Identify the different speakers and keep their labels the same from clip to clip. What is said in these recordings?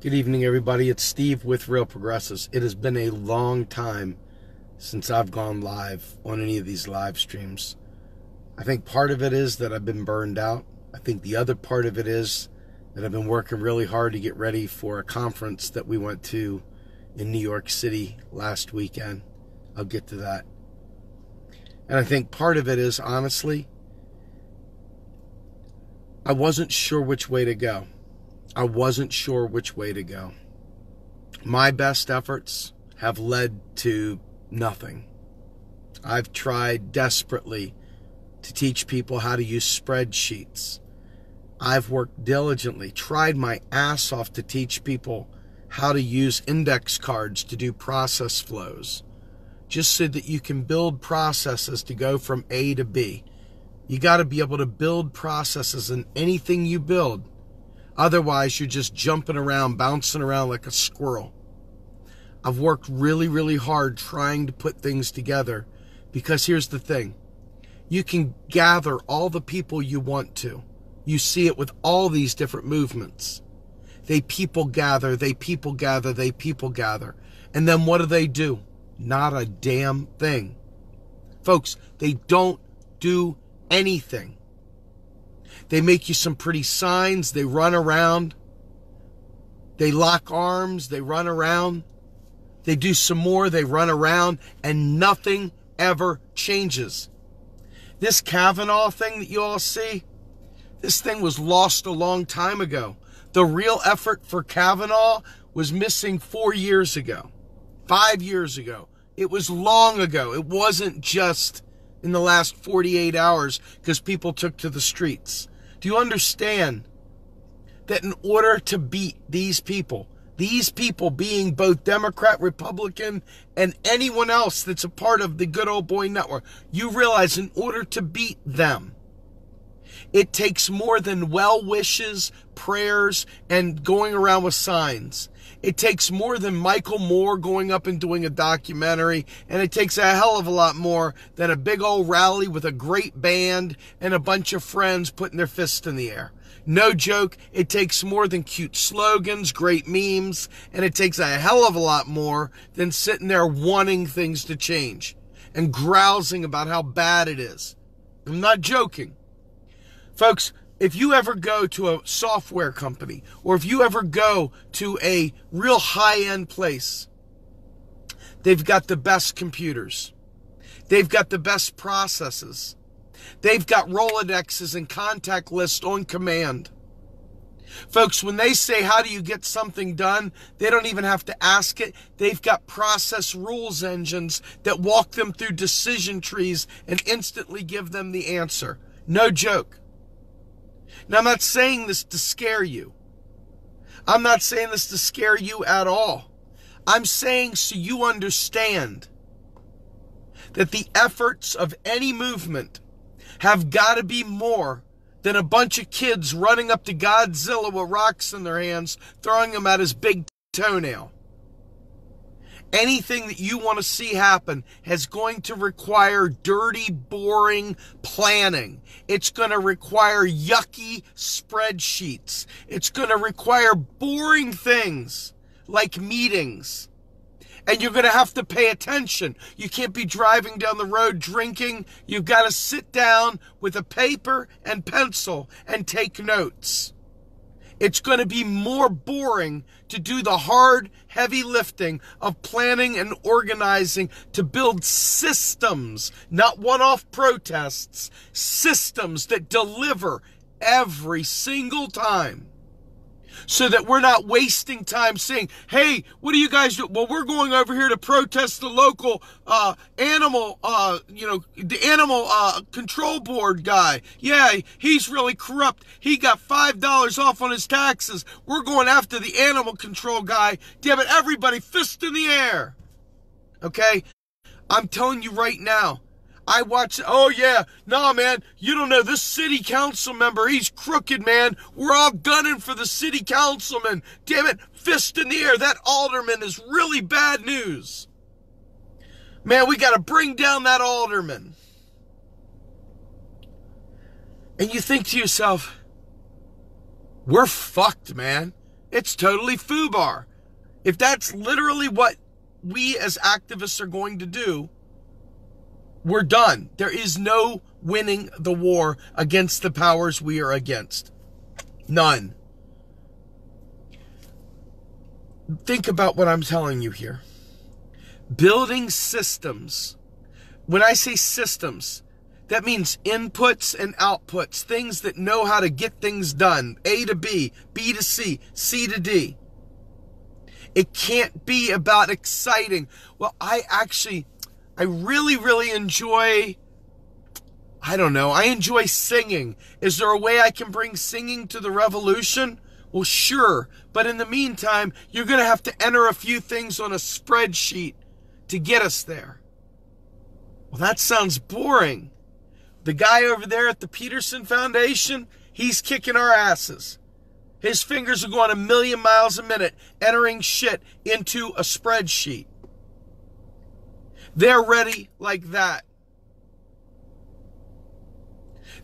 Speaker 1: Good evening, everybody. It's Steve with Real Progressives. It has been a long time since I've gone live on any of these live streams. I think part of it is that I've been burned out. I think the other part of it is that I've been working really hard to get ready for a conference that we went to in New York City last weekend. I'll get to that. And I think part of it is, honestly, I wasn't sure which way to go. My best efforts have led to nothing. I've tried desperately to teach people how to use spreadsheets. I've worked diligently, tried my ass off to teach people how to use index cards to do process flows, just so that you can build processes to go from A to B. You got to be able to build processes in anything you build. Otherwise, you're just jumping around, bouncing around like a squirrel. I've worked really, really hard trying to put things together because here's the thing. You can gather all the people you want to. You see it with all these different movements. They people gather. And then what do? Not a damn thing. Folks, they don't do anything. They make you some pretty signs. They run around. They lock arms. They run around. They do some more. They run around. And nothing ever changes. This Kavanaugh thing that you all see, this thing was lost a long time ago. The real effort for Kavanaugh was missing 4 years ago, 5 years ago. It was long ago. It wasn't just in the last 48 hours because people took to the streets. Do you understand that in order to beat these people being both Democrat, Republican, and anyone else that's a part of the good old boy network, you realize in order to beat them, it takes more than well wishes, prayers, and going around with signs. It takes more than Michael Moore going up and doing a documentary, and it takes a hell of a lot more than a big old rally with a great band and a bunch of friends putting their fists in the air. No joke, it takes more than cute slogans, great memes, and it takes a hell of a lot more than sitting there wanting things to change and grousing about how bad it is. I'm not joking. Folks, if you ever go to a software company or if you ever go to a real high-end place, they've got the best computers. They've got the best processes. They've got Rolodexes and contact lists on command. Folks, when they say, how do you get something done? They don't even have to ask it. They've got process rules engines that walk them through decision trees and instantly give them the answer. No joke. Now, I'm not saying this to scare you. I'm not saying this to scare you at all. I'm saying so you understand that the efforts of any movement have got to be more than a bunch of kids running up to Godzilla with rocks in their hands, throwing them at his big toenail. Anything that you want to see happen is going to require dirty, boring planning. It's going to require yucky spreadsheets. It's going to require boring things like meetings. And you're going to have to pay attention. You can't be driving down the road drinking. You've got to sit down with a paper and pencil and take notes. It's going to be more boring to do the hard, heavy lifting of planning and organizing to build systems, not one-off protests, systems that deliver every single time. So that we're not wasting time saying, hey, what do you guys do? Well, we're going over here to protest the local animal control board guy. Yeah, he's really corrupt. He got $5 off on his taxes. We're going after the animal control guy. Damn it, everybody, fist in the air. Okay? I'm telling you right now, I watch, oh yeah, nah man, you don't know, this city council member, he's crooked, man. We're all gunning for the city councilman. Damn it, fist in the air, that alderman is really bad news. Man, we got to bring down that alderman. And you think to yourself, we're fucked, man. It's totally FUBAR. If that's literally what we as activists are going to do, we're done. There is no winning the war against the powers we are against. None. Think about what I'm telling you here. Building systems. When I say systems, that means inputs and outputs, things that know how to get things done. A to B, B to C, C to D. It can't be about exciting. Well, I really enjoy, I enjoy singing. Is there a way I can bring singing to the revolution? Well, sure. But in the meantime, you're going to have to enter a few things on a spreadsheet to get us there. Well, that sounds boring. The guy over there at the Peterson Foundation, he's kicking our asses. His fingers are going 1,000,000 miles a minute, entering shit into a spreadsheet. They're ready like that.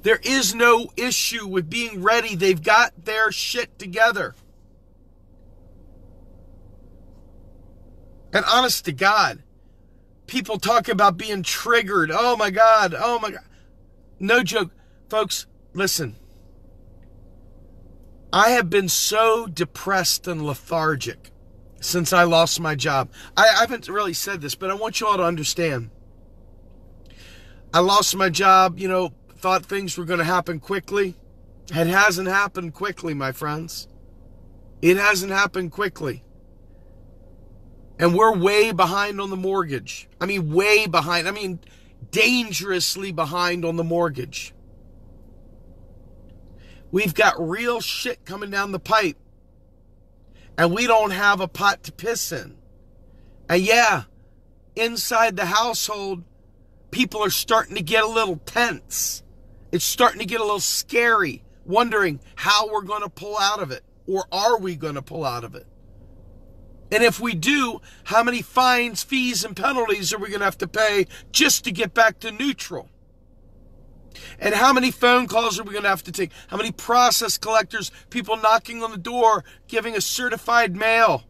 Speaker 1: There is no issue with being ready. They've got their shit together. And honest to God, people talk about being triggered. Oh my God. Oh my God. No joke. Folks, listen. I have been so depressed and lethargic since I lost my job. I haven't really said this, but I want you all to understand. I lost my job, thought things were going to happen quickly. It hasn't happened quickly, my friends. It hasn't happened quickly. And we're way behind on the mortgage. Way behind. Dangerously behind on the mortgage. We've got real shit coming down the pipe. And we don't have a pot to piss in. And yeah, inside the household, people are starting to get a little tense. It's starting to get a little scary, wondering how we're going to pull out of it. Or are we going to pull out of it? And if we do, how many fines, fees, and penalties are we going to have to pay just to get back to neutral? And how many phone calls are we going to have to take? How many process collectors, people knocking on the door, giving us certified mail?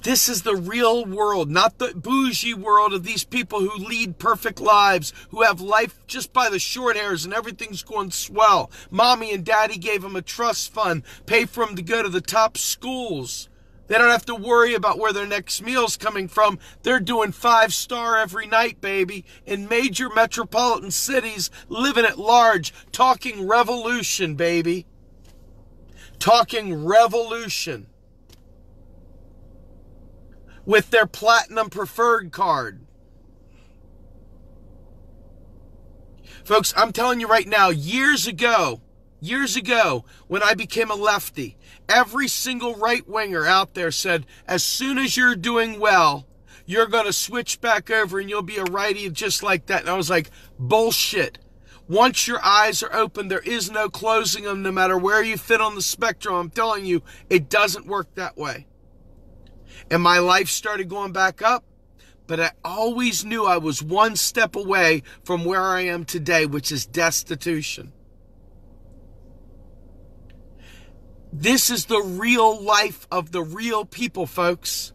Speaker 1: This is the real world, not the bougie world of these people who lead perfect lives, who have life just by the short hairs and everything's going swell. Mommy and daddy gave them a trust fund, pay for them to go to the top schools. They don't have to worry about where their next meal's coming from. They're doing 5-star every night, baby, in major metropolitan cities, living at large, talking revolution, baby. Talking revolution. With their platinum preferred card. Folks, I'm telling you right now, years ago, when I became a lefty, every single right-winger out there said, as soon as you're doing well, you're going to switch back over and you'll be a righty just like that. And I was like, bullshit. Once your eyes are open, there is no closing them, no matter where you fit on the spectrum. I'm telling you, it doesn't work that way. And my life started going back up, but I always knew I was one step away from where I am today, which is destitution. This is the real life of the real people, folks.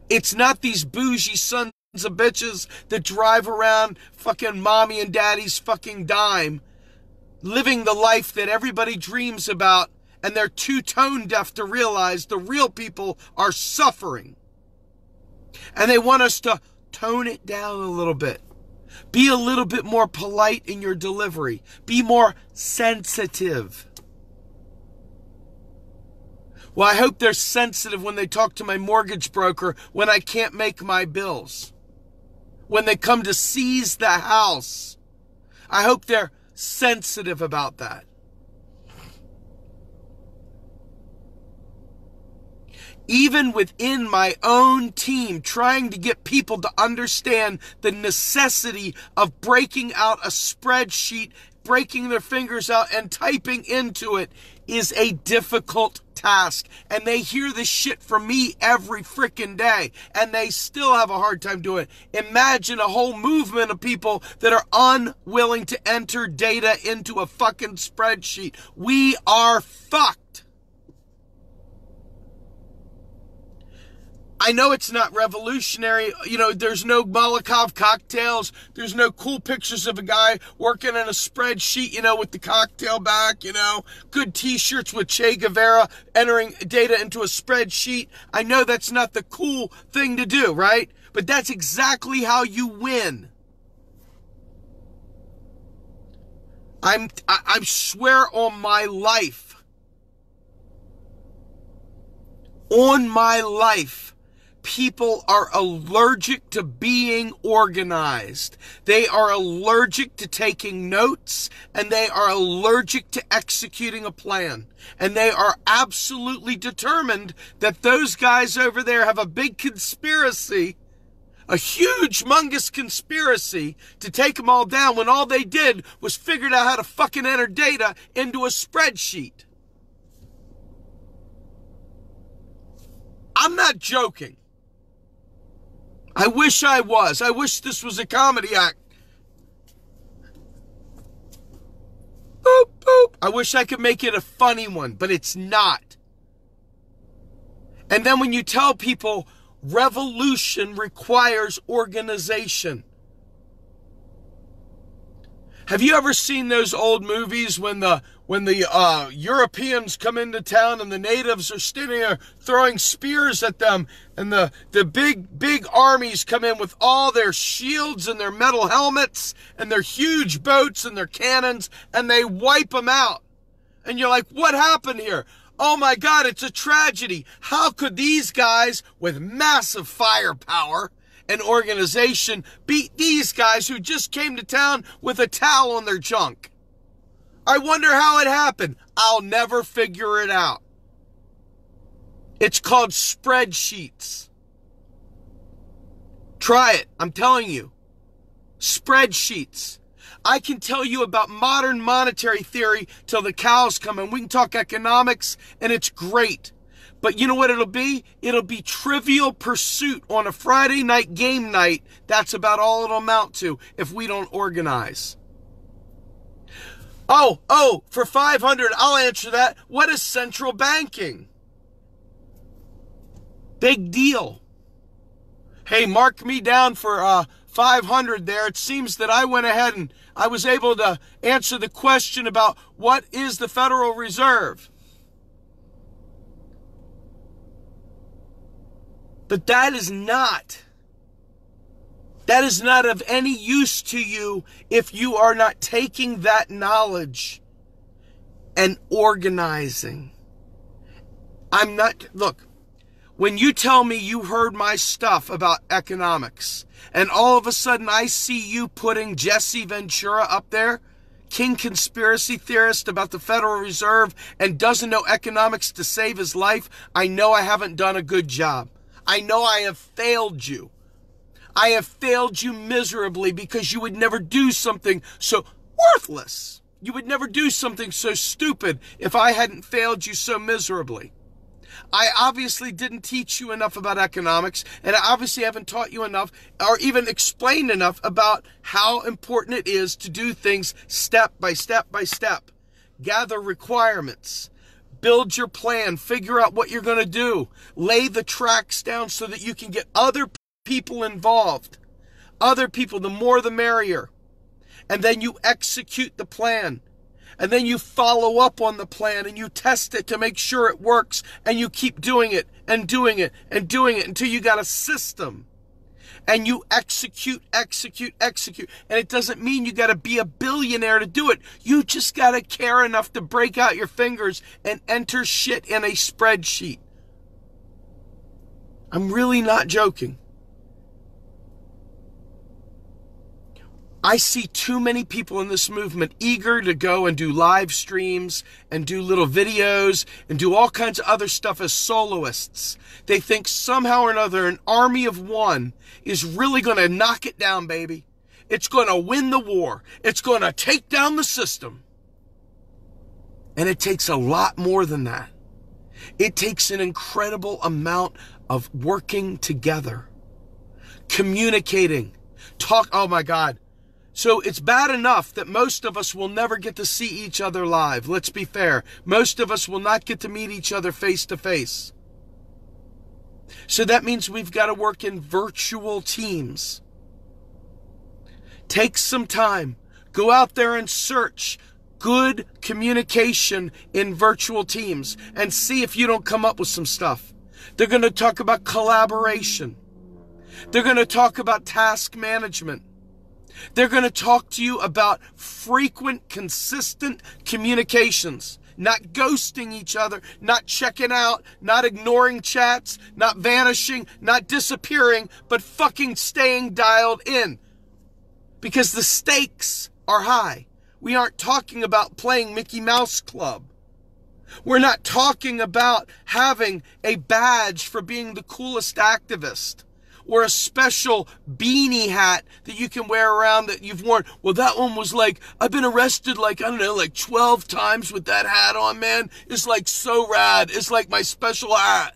Speaker 1: It's not these bougie sons of bitches that drive around fucking mommy and daddy's fucking dime, living the life that everybody dreams about. And they're too tone deaf to realize the real people are suffering. And they want us to tone it down a little bit. Be a little bit more polite in your delivery. Be more sensitive. Well, I hope they're sensitive when they talk to my mortgage broker when I can't make my bills. When they come to seize the house. I hope they're sensitive about that. Even within my own team, trying to get people to understand the necessity of breaking out a spreadsheet, breaking their fingers out and typing into it is a difficult task, and they hear this shit from me every freaking day, and they still have a hard time doing it. Imagine a whole movement of people that are unwilling to enter data into a fucking spreadsheet. We are fucked. I know it's not revolutionary. You know, there's no Molotov cocktails. There's no cool pictures of a guy working in a spreadsheet, you know, with the cocktail back, you know, good t-shirts with Che Guevara entering data into a spreadsheet. I know that's not the cool thing to do, right? But that's exactly how you win. I swear on my life. On my life. People are allergic to being organized. They are allergic to taking notes, and they are allergic to executing a plan. And they are absolutely determined that those guys over there have a big conspiracy, a huge, humongous conspiracy to take them all down when all they did was figured out how to fucking enter data into a spreadsheet. I'm not joking. I wish I was. I wish this was a comedy act. Boop, boop. I wish I could make it a funny one, but it's not. And then when you tell people revolution requires organization. Have you ever seen those old movies when the Europeans come into town and the natives are standing there throwing spears at them, and the big armies come in with all their shields and their metal helmets and their huge boats and their cannons, and they wipe them out? And you're like, what happened here? Oh my God, it's a tragedy. How could these guys with massive firepower and organization beat these guys who just came to town with a towel on their junk? I wonder how it happened. I'll never figure it out. It's called spreadsheets. Try it. I'm telling you. Spreadsheets. I can tell you about modern monetary theory till the cows come, and we can talk economics, and it's great. But you know what it'll be? It'll be Trivial Pursuit on a Friday night game night. That's about all it'll amount to if we don't organize. Oh, for 500, I'll answer that. What is central banking? Big deal. Hey, mark me down for 500 there. It seems that I went ahead and I was able to answer the question about what is the Federal Reserve. But that is not of any use to you if you are not taking that knowledge and organizing. Look, when you tell me you heard my stuff about economics, and all of a sudden I see you putting Jesse Ventura up there, king conspiracy theorist about the Federal Reserve, and doesn't know economics to save his life, I know I haven't done a good job. I know I have failed you. I have failed you miserably because you would never do something so worthless. You would never do something so stupid if I hadn't failed you so miserably. I obviously didn't teach you enough about economics, and I obviously haven't taught you enough or even explained enough about how important it is to do things step by step by step. Gather requirements. Build your plan. Figure out what you're going to do. Lay the tracks down so that you can get other people involved. Other people, the more the merrier. And then you execute the plan. And then you follow up on the plan and you test it to make sure it works. And you keep doing it and doing it and doing it until you got a system. And you execute. And it doesn't mean you got to be a billionaire to do it. You just got to care enough to break out your fingers and enter shit in a spreadsheet. I'm really not joking. I see too many people in this movement eager to go and do live streams and do little videos and do all kinds of other stuff as soloists. They think somehow or another an army of one is really going to knock it down, baby. It's going to win the war. It's going to take down the system. And it takes a lot more than that. It takes an incredible amount of working together, communicating, oh my God. So it's bad enough that most of us will never get to see each other live. Let's be fair. Most of us will not get to meet each other face to face. So that means we've got to work in virtual teams. Take some time. Go out there and search good communication in virtual teams and see if you don't come up with some stuff. They're going to talk about collaboration. They're going to talk about task management. They're going to talk to you about frequent, consistent communications, not ghosting each other, not checking out, not ignoring chats, not vanishing, not disappearing, but fucking staying dialed in. Because the stakes are high. We aren't talking about playing Mickey Mouse Club. We're not talking about having a badge for being the coolest activist, or a special beanie hat that you can wear around that you've worn. Well, that one was like, I've been arrested like 12 times with that hat on, man. It's like so rad. It's like my special hat.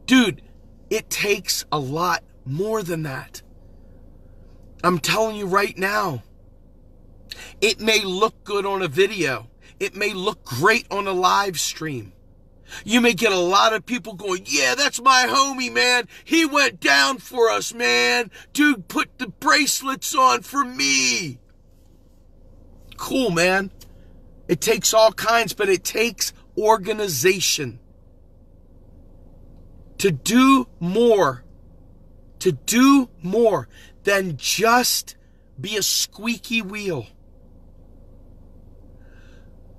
Speaker 1: Dude, it takes a lot more than that. I'm telling you right now. It may look good on a video. It may look great on a live stream. You may get a lot of people going, yeah, that's my homie, man. He went down for us, man. Dude, put the bracelets on for me. Cool, man. It takes all kinds, but it takes organization. To do more than just be a squeaky wheel.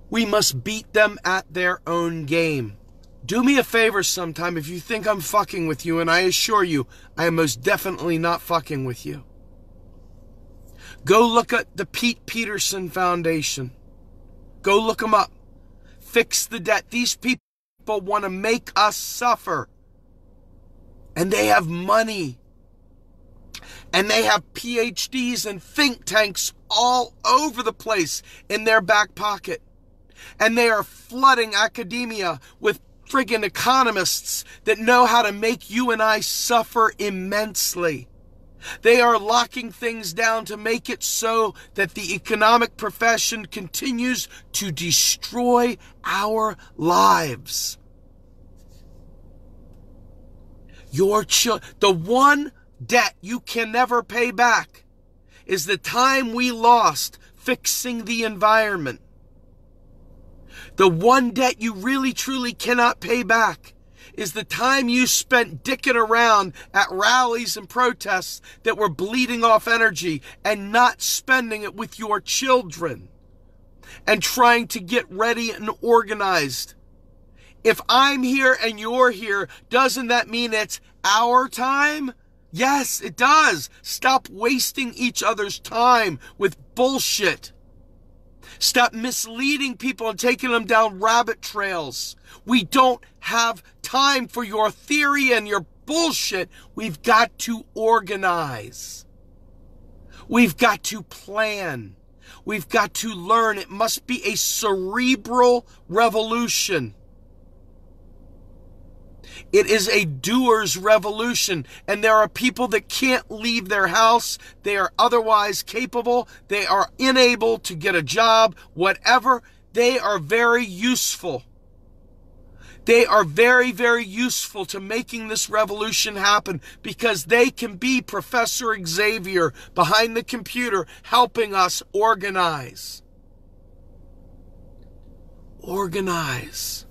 Speaker 1: We must beat them at their own game. Do me a favor sometime if you think I'm fucking with you, and I assure you, I am most definitely not fucking with you. Go look at the Pete Peterson Foundation. Go look them up. Fix the debt. These people want to make us suffer. And they have money. And they have PhDs and think tanks all over the place in their back pocket. And they are flooding academia with friggin' economists that know how to make you and I suffer immensely. They are locking things down to make it so that the economic profession continues to destroy our lives. The one debt you can never pay back is the time we lost fixing the environment. The one debt you really truly cannot pay back is the time you spent dicking around at rallies and protests that were bleeding off energy and not spending it with your children and trying to get ready and organized. If I'm here and you're here, doesn't that mean it's our time? Yes, it does. Stop wasting each other's time with bullshit. Stop misleading people and taking them down rabbit trails. We don't have time for your theory and your bullshit. We've got to organize. We've got to plan. We've got to learn. It must be a cerebral revolution. It is a doer's revolution, and there are people that can't leave their house. They are otherwise capable. They are unable to get a job, whatever. They are very useful. They are very, very useful to making this revolution happen because they can be Professor Xavier behind the computer helping us organize. Organize.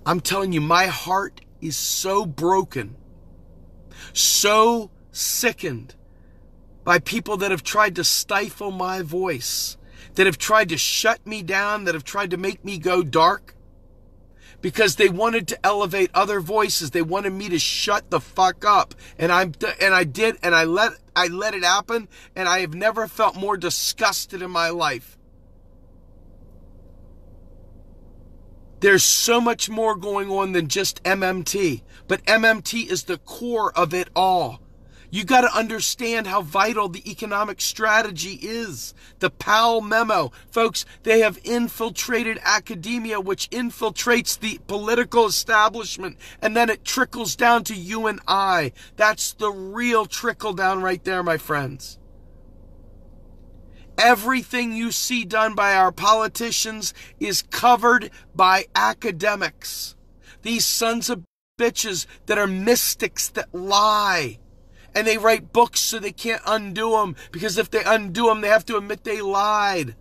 Speaker 1: I'm telling you, my heart is so broken, so sickened by people that have tried to stifle my voice, that have tried to shut me down, that have tried to make me go dark, because they wanted to elevate other voices. They wanted me to shut the fuck up, and I did, and I let it happen, and I have never felt more disgusted in my life. There's so much more going on than just MMT, but MMT is the core of it all. You got to understand how vital the economic strategy is. The Powell memo. Folks, they have infiltrated academia, which infiltrates the political establishment, and then it trickles down to you and I. That's the real trickle down right there, my friends. Everything you see done by our politicians is covered by academics. These sons of bitches that are mystics that lie. And they write books so they can't undo them, because if they undo them, they have to admit they lied.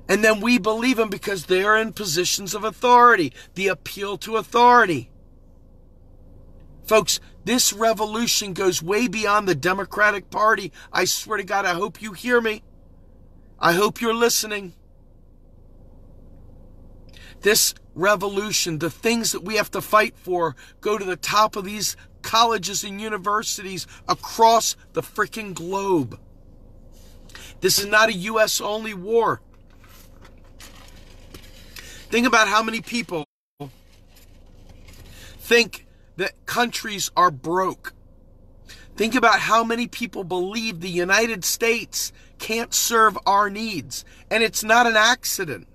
Speaker 1: And then we believe them because they're in positions of authority. The appeal to authority. Folks, this revolution goes way beyond the Democratic Party. I swear to God, I hope you hear me. I hope you're listening. This revolution, the things that we have to fight for, go to the top of these colleges and universities across the freaking globe. This is not a U.S. only war. Think about how many people think that countries are broke. Think about how many people believe the United States can't serve our needs. And it's not an accident.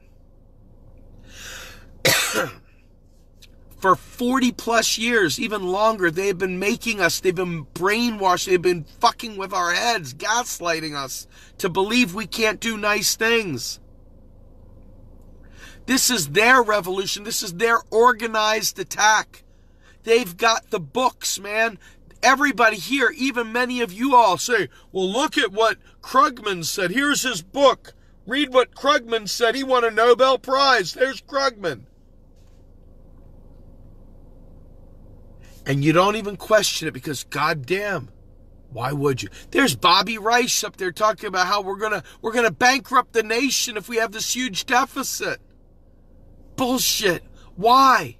Speaker 1: For 40 plus years, even longer, they've been making us, they've been brainwashed, they've been fucking with our heads, gaslighting us to believe we can't do nice things. This is their revolution. This is their organized attack. They've got the books, man. Everybody here, even many of you all say, well, look at what Krugman said. Here's his book. Read what Krugman said. He won a Nobel Prize. There's Krugman. And you don't even question it because, goddamn, why would you? There's Bobby Rice up there talking about how we're gonna bankrupt the nation if we have this huge deficit. Bullshit. Why?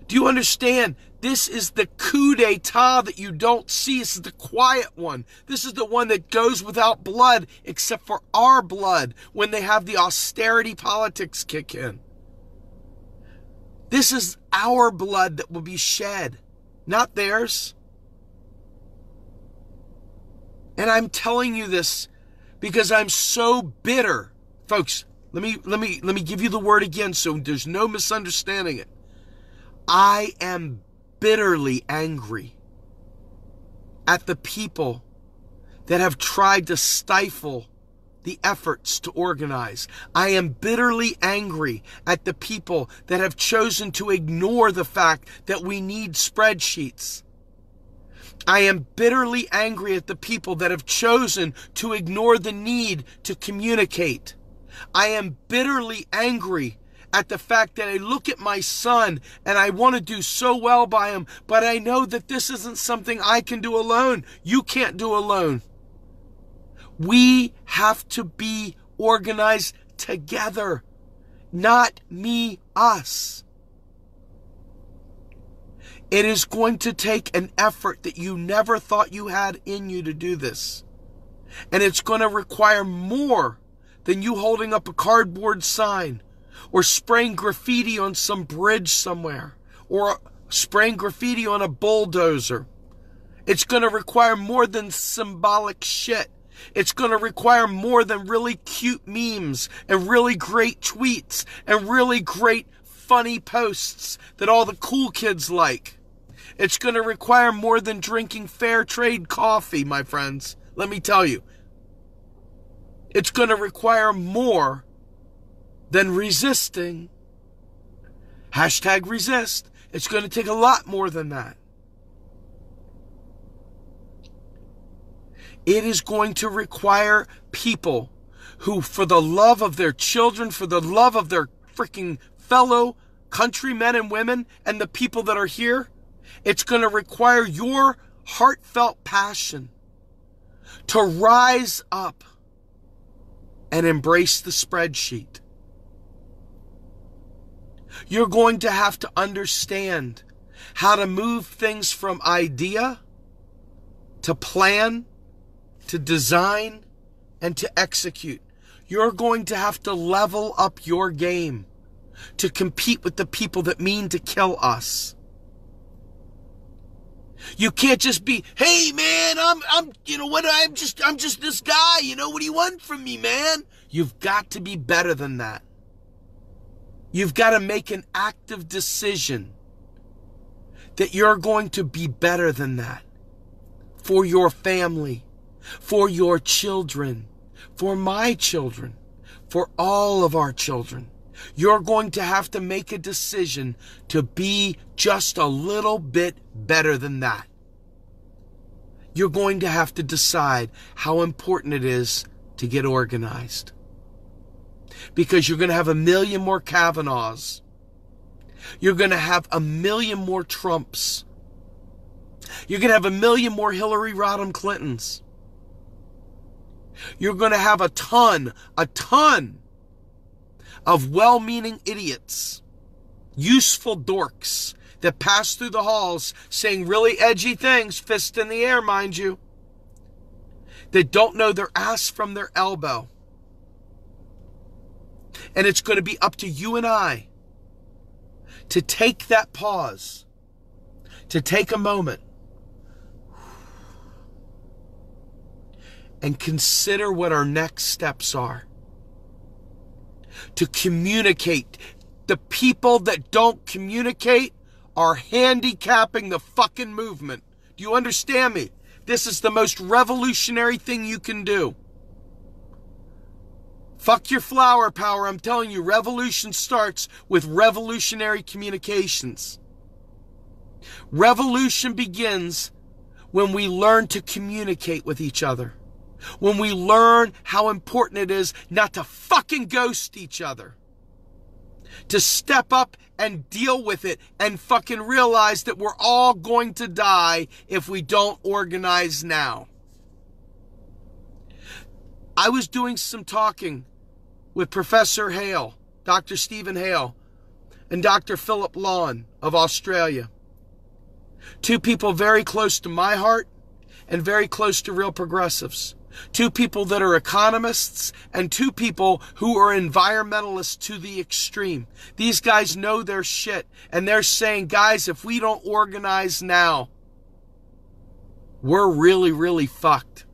Speaker 1: Do you understand? This is the coup d'etat that you don't see. This is the quiet one. This is the one that goes without blood, except for our blood, when they have the austerity politics kick in. This is our blood that will be shed, not theirs. And I'm telling you this because I'm so bitter. Folks, let me give you the word again so there's no misunderstanding it. I am bitterly angry at the people that have tried to stifle the efforts to organize. I am bitterly angry at the people that have chosen to ignore the fact that we need spreadsheets. I am bitterly angry at the people that have chosen to ignore the need to communicate. I am bitterly angry at the fact that I look at my son and I want to do so well by him, but I know that this isn't something I can do alone. You can't do alone. We have to be organized together, not me, us. It is going to take an effort that you never thought you had in you to do this. And it's going to require more than you holding up a cardboard sign or spraying graffiti on some bridge somewhere or spraying graffiti on a bulldozer. It's going to require more than symbolic shit. It's going to require more than really cute memes and really great tweets and really great funny posts that all the cool kids like. It's going to require more than drinking fair trade coffee, my friends. Let me tell you. It's going to require more than resisting. Hashtag resist. It's going to take a lot more than that. It is going to require people who, for the love of their children, for the love of their freaking fellow countrymen and women and the people that are here, it's going to require your heartfelt passion to rise up and embrace the spreadsheet. You're going to have to understand how to move things from idea to plan to design and to execute. You're going to have to level up your game to compete with the people that mean to kill us. You can't just be, hey man, you know what, I'm just this guy, you know, what do you want from me, man? You've got to be better than that. You've got to make an active decision that you're going to be better than that. For your family, for your children, for my children, for all of our children. You're going to have to make a decision to be just a little bit better than that. You're going to have to decide how important it is to get organized. Because you're going to have a million more Kavanaughs. You're going to have a million more Trumps. You're going to have a million more Hillary Rodham Clintons. You're going to have a ton of well-meaning idiots, useful dorks that pass through the halls saying really edgy things, fist in the air, mind you, that don't know their ass from their elbow. And it's going to be up to you and I to take that pause, to take a moment, and consider what our next steps are. To communicate. The people that don't communicate are handicapping the fucking movement. Do you understand me? This is the most revolutionary thing you can do. Fuck your flower power. I'm telling you, revolution starts with revolutionary communications. Revolution begins when we learn to communicate with each other. When we learn how important it is not to fucking ghost each other. To step up and deal with it and fucking realize that we're all going to die if we don't organize now. I was doing some talking with Professor Hale, Dr. Stephen Hale, and Dr. Philip Lawn of Australia. Two people very close to my heart and very close to Real Progressives. Two people that are economists and two people who are environmentalists to the extreme. These guys know their shit, and they're saying, guys, if we don't organize now, we're really, really fucked.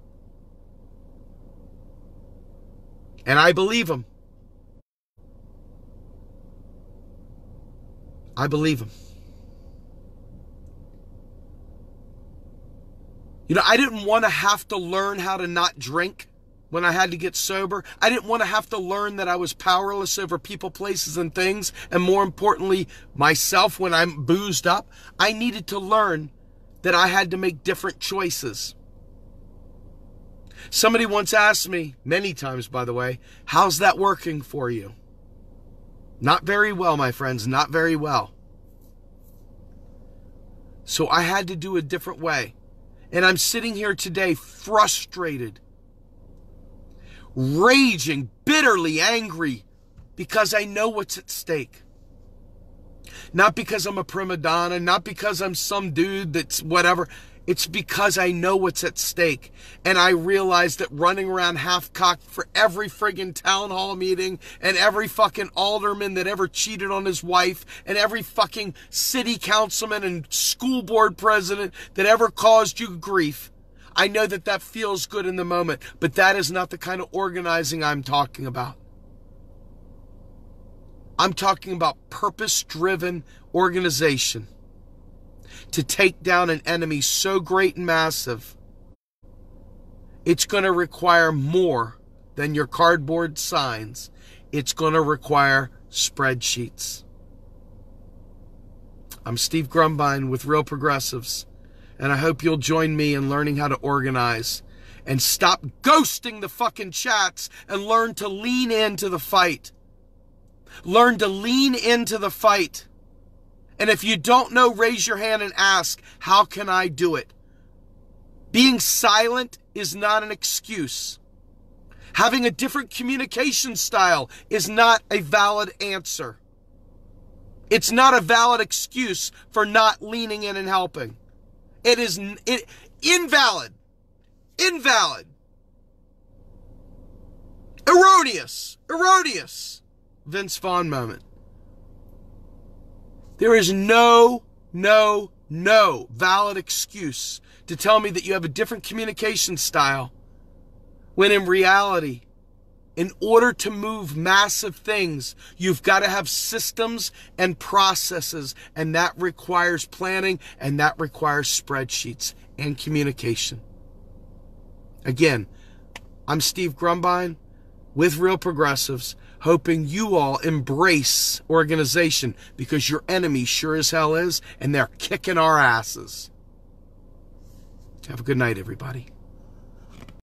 Speaker 1: And I believe them. I believe them. You know, I didn't want to have to learn how to not drink when I had to get sober. I didn't want to have to learn that I was powerless over people, places, and things. And more importantly, myself when I'm boozed up. I needed to learn that I had to make different choices. Somebody once asked me, many times by the way, how's that working for you? Not very well, my friends, not very well. So I had to do a different way. And I'm sitting here today frustrated, raging, bitterly angry because I know what's at stake. Not because I'm a prima donna, not because I'm some dude that's whatever. It's because I know what's at stake. And I realize that running around half-cocked for every friggin' town hall meeting and every fucking alderman that ever cheated on his wife and every fucking city councilman and school board president that ever caused you grief, I know that that feels good in the moment, but that is not the kind of organizing I'm talking about. I'm talking about purpose-driven organization. To take down an enemy so great and massive, it's going to require more than your cardboard signs. It's going to require spreadsheets. I'm Steve Grumbine with Real Progressives, and I hope you'll join me in learning how to organize and stop ghosting the fucking chats and learn to lean into the fight. Learn to lean into the fight. And if you don't know, raise your hand and ask, how can I do it? Being silent is not an excuse. Having a different communication style is not a valid answer. It's not a valid excuse for not leaning in and helping. It is invalid. Invalid. Erroneous. Erroneous. Vince Vaughn moment. There is no no valid excuse to tell me that you have a different communication style, when in reality, in order to move massive things, you've got to have systems and processes, and that requires planning, and that requires spreadsheets and communication. Again, I'm Steve Grumbine with Real Progressives, hoping you all embrace organization, because your enemy sure as hell is, and they're kicking our asses. Have a good night, everybody.